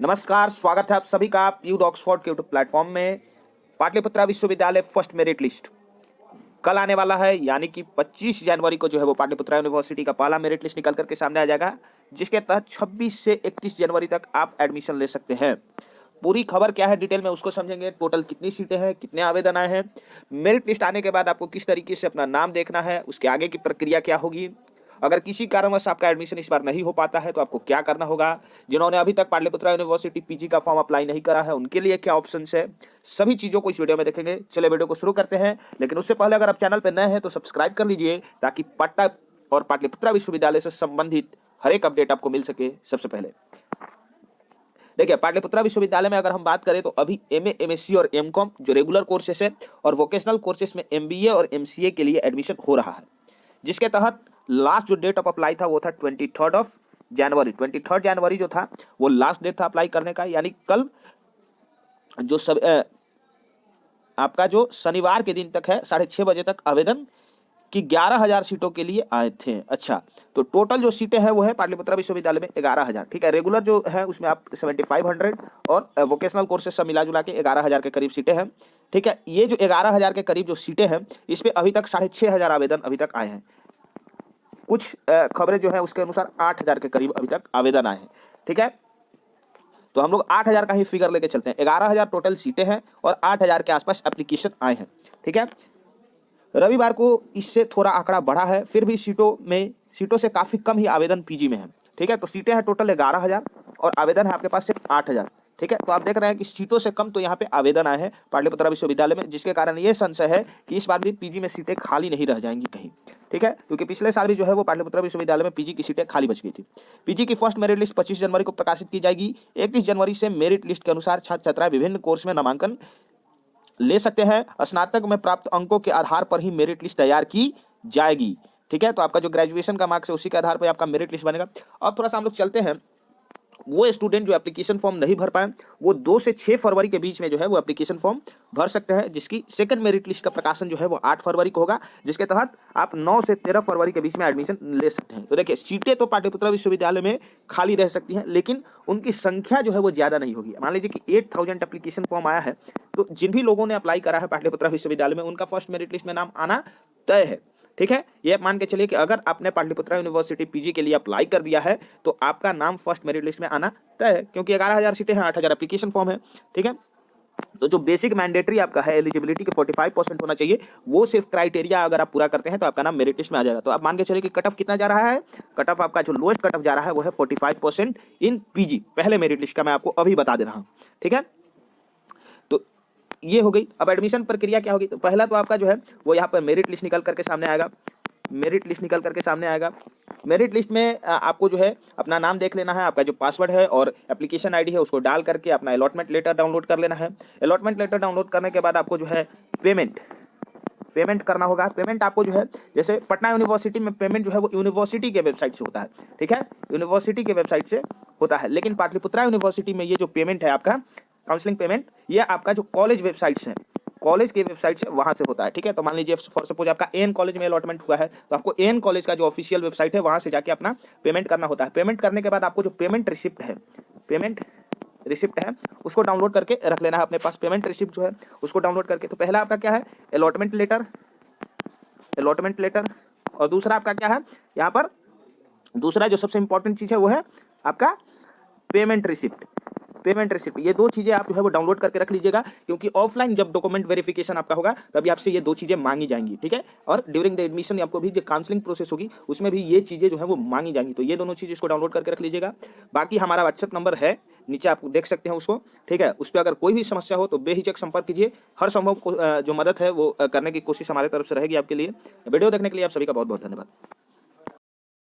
नमस्कार, स्वागत है आप सभी का प्यूड ऑक्सफोर्ड के यूट्यूब प्लेटफॉर्म में। पाटलिपुत्रा विश्वविद्यालय फर्स्ट मेरिट लिस्ट कल आने वाला है, यानी कि 25 जनवरी को जो है वो पाटलिपुत्रा यूनिवर्सिटी का पहला मेरिट लिस्ट निकल करके सामने आ जाएगा, जिसके तहत 26 से 31 जनवरी तक आप एडमिशन ले सकते हैं। पूरी खबर क्या है डिटेल में उसको समझेंगे। टोटल कितनी सीटें हैं, कितने आवेदन आए हैं, मेरिट लिस्ट आने के बाद आपको किस तरीके से अपना नाम देखना है, उसके आगे की प्रक्रिया क्या होगी, अगर किसी कारणवश आपका एडमिशन इस बार नहीं हो पाता है तो आपको क्या करना होगा, जिन्होंने अभी तक पाटलिपुत्रा यूनिवर्सिटी पीजी का फॉर्म अप्लाई नहीं करा है उनके लिए क्या ऑप्शंस है, सभी चीज़ों को इस वीडियो में देखेंगे। चलिए वीडियो को शुरू करते हैं, लेकिन उससे पहले अगर आप चैनल पर नए हैं तो सब्सक्राइब कर लीजिए ताकि पाटना और पाटलिपुत्रा विश्वविद्यालय से संबंधित हर एक अपडेट आपको मिल सके सबसे पहले। देखिए, पाटलिपुत्रा विश्वविद्यालय में अगर हम बात करें तो अभी एमए, एमएससी और एमकॉम जो रेगुलर कोर्सेस है और वोकेशनल कोर्सेस में एमबीए और एमसीए के लिए एडमिशन हो रहा है, जिसके तहत लास्ट जो डेट ऑफ अप्लाई था वो था 23 जनवरी। 23 जनवरी जो था वो लास्ट डेट था अप्लाई करने का, यानी कल जो आपका जो शनिवार के दिन तक है 6:30 बजे तक आवेदन कि 11,000 सीटों के लिए आए थे। अच्छा, तो टोटल जो सीटें हैं वो है पाटलिपुत्रा विश्वविद्यालय में 11,000। ठीक है, रेगुलर जो है उसमें आप 7,500 और वोकेशनल कोर्सेज सब मिला जुला के 11,000 के करीब सीटें हैं। ठीक है, ये जो 11,000 के करीब जो सीटें हैं इस पर अभी तक 6,500 आवेदन अभी तक आए हैं। कुछ खबरें जो है उसके अनुसार 8,000 के करीब अभी तक आवेदन आए हैं। ठीक है, तो हम लोग 8,000 का ही फिगर लेके चलते हैं। 11,000 टोटल सीटें हैं और 8,000 के आसपास एप्लीकेशन आए हैं। ठीक है, रविवार को इससे थोड़ा आंकड़ा बढ़ा है, फिर भी सीटों से काफ़ी कम ही आवेदन पीजी में है। ठीक है, तो सीटें हैं टोटल 11,000 और आवेदन है आपके पास सिर्फ 8,000। ठीक है, तो आप देख रहे हैं कि सीटों से कम तो यहाँ पे आवेदन आए हैं पाटलिपुत्रा विश्वविद्यालय में, जिसके कारण ये संशय है कि इस बार भी पीजी में सीटें खाली नहीं रह जाएंगी कहीं। ठीक है, क्योंकि पिछले साल भी जो है वो पाटलिपुत्रा विश्वविद्यालय में पीजी की सीटें खाली बच गई थी। पीजी की फर्स्ट मेरिट लिस्ट 25 जनवरी को प्रकाशित की जाएगी। 31 जनवरी से मेरिट लिस्ट के अनुसार छात्र छात्राएं विभिन्न कोर्स में नामांकन ले सकते हैं। स्नातक में प्राप्त अंकों के आधार पर ही मेरिट लिस्ट तैयार की जाएगी। ठीक है, तो आपका जो ग्रेजुएशन का मार्क्स है उसी के आधार पर आपका मेरिट लिस्ट बनेगा। अब थोड़ा सा हम लोग चलते हैं, वो स्टूडेंट जो एप्लीकेशन फॉर्म नहीं भर पाए वो 2 से 6 फरवरी के बीच में जो है वो एप्लीकेशन फॉर्म भर सकते हैं, जिसकी सेकंड मेरिट लिस्ट का प्रकाशन जो है वो 8 फरवरी को होगा, जिसके तहत आप 9 से 13 फरवरी के बीच में एडमिशन ले सकते हैं। तो देखिए, सीटें तो पाटलिपुत्रा विश्वविद्यालय में खाली रह सकती हैं, लेकिन उनकी संख्या जो है वो ज़्यादा नहीं होगी। मान लीजिए कि 8,000 एप्लीकेशन फॉर्म आया है, तो जिन भी लोगों ने अप्लाई करा है पाटलिपुत्रा विश्वविद्यालय में उनका फर्स्ट मेरिट लिस्ट में नाम आना तय है। ठीक है, ये मान के चलिए कि अगर आपने पाटलिपुत्रा यूनिवर्सिटी पीजी के लिए अप्लाई कर दिया है तो आपका नाम फर्स्ट मेरिट लिस्ट में आना तय है, क्योंकि 11,000 सीटें हैं, 8,000 एप्लीकेशन फॉर्म है। ठीक है, तो जो बेसिक मैंडेटरी आपका है एलिजिबिलिटी के 45% होना चाहिए, वो सिर्फ क्राइटेरिया अगर आप पूरा करते हैं तो आपका नाम मेरिट लिस्ट में आ जाएगा। तो आप मान के चलिए कि कट ऑफ कितना जा रहा है, कट ऑफ आपका जो लोएस्ट कट ऑफ जा रहा है वो है 45% इन पीजी। पहले मेरिट लिस्ट का मैं आपको अभी बता दे रहा हूँ। ठीक है, ये हो गई। अब एडमिशन प्रक्रिया क्या होगी, तो पहला तो आपका जो है वो यहाँ पर मेरिट लिस्ट निकल करके सामने आएगा। मेरिट लिस्ट निकल करके सामने आएगा। मेरिट लिस्ट में आपको जो है अपना नाम देख लेना है, आपका जो पासवर्ड है और एप्लीकेशन आईडी है उसको डाल करके अपना अलॉटमेंट लेटर डाउनलोड कर लेना है। अलॉटमेंट लेटर डाउनलोड करने के बाद आपको जो है पेमेंट करना होगा। पेमेंट आपको जो है, जैसे पटना यूनिवर्सिटी में पेमेंट जो है वो यूनिवर्सिटी के वेबसाइट से होता है। ठीक है, यूनिवर्सिटी के वेबसाइट से होता है, लेकिन पाटलिपुत्रा यूनिवर्सिटी में ये जो पेमेंट है आपका काउंसलिंग पेमेंट, ये आपका जो कॉलेज वेबसाइट्स हैं, कॉलेज के वेबसाइट से वहां से होता है। ठीक है, तो मान लीजिए फॉर सपोज आपका एन कॉलेज में अलॉटमेंट हुआ है तो आपको एन कॉलेज का जो ऑफिशियल वेबसाइट है वहां से जाके अपना पेमेंट करना होता है। पेमेंट करने के बाद आपको जो पेमेंट रिसिप्ट है उसको डाउनलोड करके रख लेना है अपने पास। पेमेंट रिसिप्ट जो है उसको डाउनलोड करके, तो पहला आपका क्या है, अलॉटमेंट लेटर, और दूसरा आपका क्या है, यहाँ पर दूसरा जो सबसे इंपॉर्टेंट चीज है वो है आपका पेमेंट रिसिप्ट। ये दो चीजें आप जो है वो डाउनलोड करके रख लीजिएगा, क्योंकि ऑफलाइन जब डॉक्यूमेंट वेरिफिकेशन आपका होगा तभी आपसे ये दो चीजें मांगी जाएंगी। ठीक है, और ड्यूरिंग द एडमिशन आपको भी जो काउंसलिंग प्रोसेस होगी उसमें भी ये चीजें जो है वो मांगी जाएंगी, तो ये दोनों चीज इसको डाउनलोड करके रख लीजिएगा। बाकी हमारा व्हाट्सएप नंबर है, नीचे आप देख सकते हैं उसको। ठीक है, उस पर अगर कोई भी समस्या हो तो बेहिचक संपर्क कीजिए। हर संभव जो मदद है वो करने की कोशिश हमारे तरफ से रहेगी आपके लिए। वीडियो देखने के लिए आप सभी का बहुत बहुत धन्यवाद।